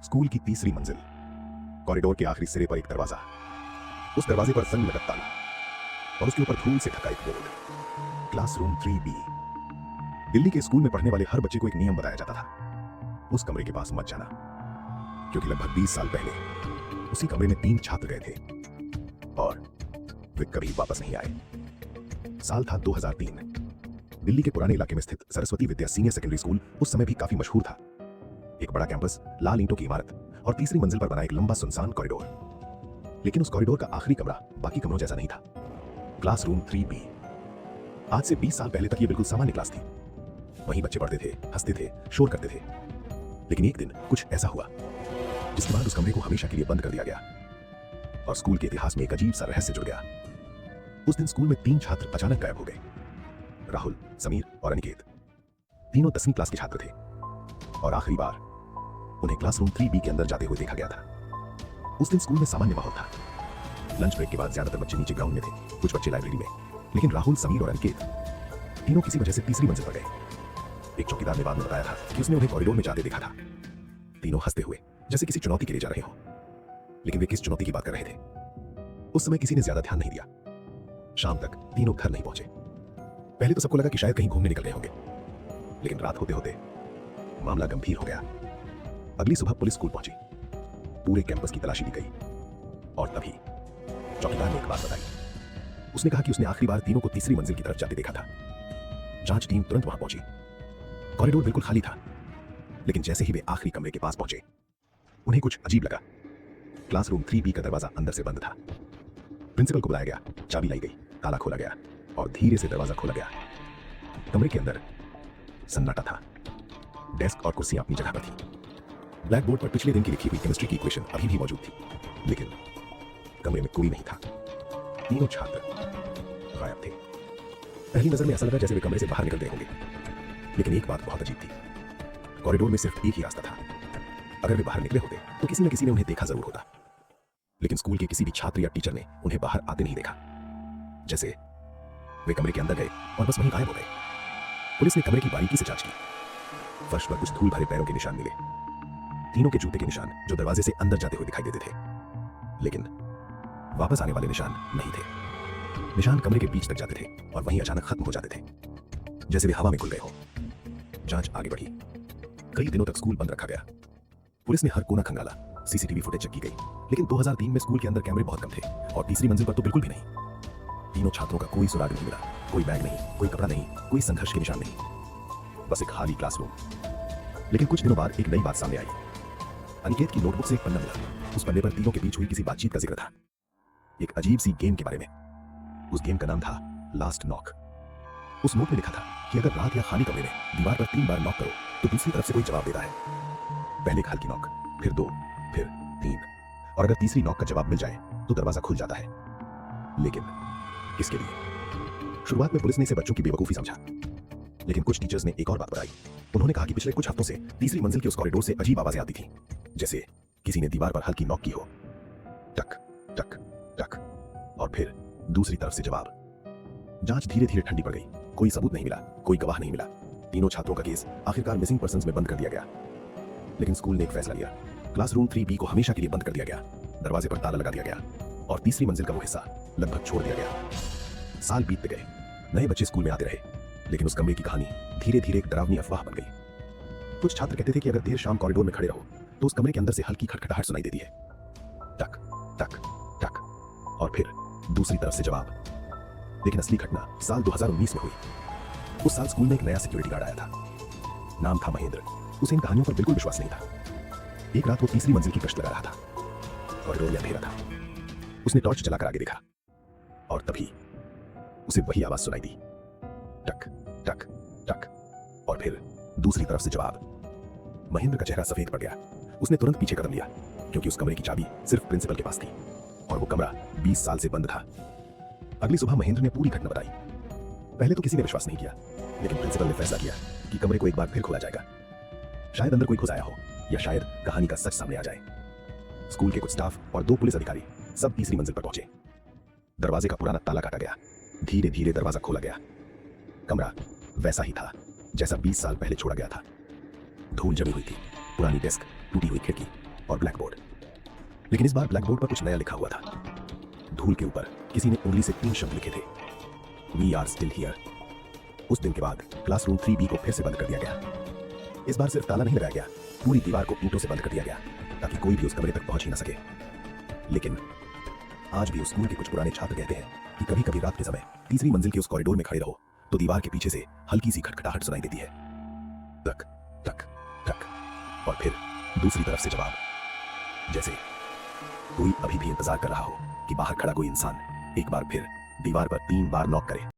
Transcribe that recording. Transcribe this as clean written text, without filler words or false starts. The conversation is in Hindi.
स्कूल की तीसरी मंजिल, कॉरिडोर के आखिरी सिरे पर एक दरवाजा, उस दरवाजे पर जंग लगा ताला और उसके ऊपर धूल से ढका एक बोर्ड, क्लासरूम 3B। दिल्ली के स्कूल में पढ़ने वाले हर बच्चे को एक नियम बताया जाता था, उस कमरे के पास मत जाना, क्योंकि लगभग 20 साल पहले उसी कमरे में 3 छात्र गए थे और वे कभी वापस नहीं आए। साल था 2003। दिल्ली के पुराने इलाके में स्थित Saraswati Vidya senior secondary school उस समय भी काफी मशहूर था। एक बड़ा कैंपस, लाल ईंटों की इमारत और तीसरी मंजिल पर बना एक लंबा सुनसान कॉरिडोर। लेकिन उस कॉरिडोर का आखिरी कमरा बाकी कमरों जैसा नहीं था, क्लासरूम 3B। आज से 20 साल पहले तक ये बिल्कुल सामान्य क्लास थी। वहीं बच्चे पढ़ते थे, हंसते थे, शोर करते थे। लेकिन एक दिन कुछ ऐसा हुआ जिसके बाद उस कमरे को हमेशा के लिए बंद कर दिया गया और स्कूल के इतिहास में एक अजीब सा रहस्य जुड़ गया। उस दिन स्कूल में 3 छात्र अचानक गायब हो गए। राहुल, समीर और अनिकेत। तीनों 10वीं क्लास के छात्र थे और आखिरी बार उन्हें क्लासरूम 3B के अंदर जाते हुए देखा गया था। उस दिन स्कूल में सामान्य माहौल था। लंच ब्रेक के बाद ज्यादातर बच्चे नीचे ग्राउंड में थे, कुछ बच्चे लाइब्रेरी में। लेकिन राहुल, समीर और अनिकेत तीनों किसी वजह से तीसरी मंजिल पर गए। एक चौकीदार ने बाद में बताया था कि उसने उन्हें कॉरिडोर में जाते देखा था। तीनों हंसते हुए जैसे किसी चुनौती के लिए जा रहे हो। लेकिन वे किस चुनौती की बात कर रहे थे, उस समय किसी ने ज्यादा ध्यान नहीं दिया। शाम तक तीनों घर नहीं पहुंचे। पहले तो सबको लगा कि शायद कहीं घूमने निकल गए होंगे, लेकिन रात होते होते मामला गंभीर हो गया। अगली सुबह पुलिस स्कूल पहुंची, पूरे कैंपस की तलाशी ली गई और तभी चौकीदार ने एक बात बताई। उसने कहा कि उसने आखिरी बार तीनों को तीसरी मंजिल की तरफ जाते देखा था। जांच टीम तुरंत वहां पहुंची। कॉरिडोर बिल्कुल खाली था, लेकिन जैसे ही वे आखिरी कमरे के पास पहुंचे, उन्हें कुछ अजीब लगा। क्लासरूम 3B का दरवाजा अंदर से बंद था। प्रिंसिपल को बुलाया गया, चाबी लाई गई, ताला खोला गया और धीरे से दरवाजा खोला गया। कमरे के अंदर सन्नाटा था। डेस्क और कुर्सियां अपनी जगह पर थी। ब्लैक बोर्ड पर पिछले दिन की लिखी हुई केमिस्ट्री की इक्वेशन अभी भी मौजूद थी, लेकिन कमरे में कोई नहीं था। तीनों छात्र गायब थे। पहली नजर में ऐसा लगा जैसे वे कमरे से बाहर निकल गए होंगे, लेकिन एक बात बहुत अजीब थी। कॉरिडोर में सिर्फ एक ही रास्ता था। अगर वे बाहर निकले होते तो किसी न किसी ने उन्हें देखा जरूर होता, लेकिन स्कूल के किसी भी छात्र या टीचर ने उन्हें बाहर आते नहीं देखा। जैसे वे कमरे के अंदर गए और बस वहीं गायब हो गए। पुलिस ने कमरे की बारीकी से जांच की। फर्श पर कुछ धूल भरे पैरों के निशान मिले, तीनों के जूते के निशान जो दरवाजे से अंदर जाते हुए दिखाई देते थे, लेकिन वापस आने वाले निशान नहीं थे। निशान कमरे के बीच तक जाते थे और वहीं अचानक खत्म हो जाते थे, जैसे वे हवा में घुल गए हो। जांच आगे बढ़ी। कई दिनों तक स्कूल बंद रखा गया। पुलिस ने हर कोना खंगाला, सीसीटीवी फुटेज चेक की गई, लेकिन 2003 में स्कूल के अंदर कैमरे बहुत कम थे और तीसरी मंजिल पर तो बिल्कुल भी नहीं। तीनों छात्रों का कोई सुराग नहीं मिला, कोई बैग नहीं, कोई कपड़ा नहीं, कोई संघर्ष के निशान नहीं, बस एक खाली क्लासरूम। लेकिन कुछ दिनों बाद एक नई बात सामने आई। अनिकेत की नोटबुक से एक पन्ना मिला। उस पन्ने पर तीनों के बीच हुई किसी बातचीत का जिक्र था, एक अजीब सी गेम के बारे में। उस गेम का नाम था लास्ट नॉक। उस नोट में लिखा था कि अगर रात या खाली कमरे में दीवार पर 3 बार नॉक करो तो दूसरी तरफ से कोई जवाब देता है। पहले एक हल्की नॉक, फिर 2, फिर 3, और अगर तीसरी नॉक का जवाब मिल जाए तो दरवाजा खुल जाता है। लेकिन किसके लिए? शुरुआत में पुलिस ने इसे बच्चों की बेवकूफी समझा, लेकिन कुछ टीचर्स ने एक और बात बताई। उन्होंने कहा कि पिछले कुछ हफ्तों से तीसरी मंजिल के उस कॉरिडोर से अजीब आवाजें आती थी, जैसे किसी ने दीवार पर हल्की नॉक की हो, टक टक टक, और फिर दूसरी तरफ से जवाब। जांच धीरे धीरे ठंडी पड़ गई। कोई सबूत नहीं मिला, कोई गवाह नहीं मिला। तीनों छात्रों का केस आखिरकार मिसिंग पर्संस में बंद कर दिया गया। लेकिन स्कूल ने एक फैसला लिया। क्लासरूम 3B को हमेशा के लिए बंद कर दिया गया, दरवाजे पर ताला लगा दिया गया और तीसरी मंजिल का वो हिस्सा लगभग छोड़ दिया गया। साल बीतते गए, नए बच्चे स्कूल में आते रहे, लेकिन उस कमरे की कहानी धीरे धीरे एक डरावनी अफवाह बन गई। कुछ छात्र कहते थे कि अगर देर शाम कॉरिडोर में खड़े रहो तो उस कमरे के अंदर से हल्की खटखटाहट सुनाई देती है, टक टक टक, और फिर दूसरी तरफ से जवाब। लेकिन असली घटना साल 2019 में हुई। उस साल स्कूल में एक नया सिक्योरिटी गार्ड आया था। नाम था महेंद्र। उसे इन कहानियों पर बिल्कुल विश्वास नहीं था। एक रात वो तीसरी मंजिल की गश्त लगा रहा था। कॉरिडोर में अंधेरा था। उसने टॉर्च जलाकर आगे देखा और तभी उसे वही आवाज सुनाई दी, टक टक टक, और फिर दूसरी तरफ से जवाब। महेंद्र का चेहरा सफेद पड़ गया। उसने तुरंत पीछे कदम लिया, क्योंकि उस कमरे की चाबी सिर्फ प्रिंसिपल के पास थी और वो कमरा 20 साल से बंद था। अगली सुबह महेंद्र ने पूरी घटना बताई। पहले तो किसी ने विश्वास नहीं किया, लेकिन प्रिंसिपल ने फैसला किया कि कमरे को एक बार फिर खोला जाएगा। शायद अंदर कोई घुस आया हो, या शायद कहानी का सच सामने आ जाए। स्कूल के कुछ स्टाफ और 2 पुलिस अधिकारी सब तीसरी मंजिल पर पहुंचे। दरवाजे का पुराना ताला काटा गया। धीरे धीरे दरवाजा खोला गया। कमरा वैसा ही था जैसा 20 साल पहले छोड़ा गया था। धूल जमी हुई थी, पुरानी डेस्क, टूटी हुई खिड़की और ब्लैक बोर्ड। लेकिन इस बार ब्लैक बोर्ड पर कुछ नया लिखा हुआ था। धूल के ऊपर किसी ने उंगली से 3 शब्द लिखे थे, वी आर स्टिल हियर। उस दिन के बाद क्लासरूम 3B को फिर से बंद कर दिया गया। इस बार सिर्फ ताला नहीं लगाया गया, पूरी दीवार को ईंटों से बंद कर दिया गया ताकि कोई भी उस कमरे तक पहुंच ही ना सके। लेकिन आज भी उस स्कूल के कुछ पुराने छात्र कहते हैं कि कभी कभी रात के समय तीसरी मंजिल के उस कॉरिडोर में खड़े रहो तो दीवार के पीछे से हल्की सी खटखटाहट सुनाई देती है, टक टक टक, और फिर दूसरी तरफ से जवाब, जैसे कोई अभी भी इंतजार कर रहा हो कि बाहर खड़ा कोई इंसान एक बार फिर दीवार पर 3 बार नॉक करे।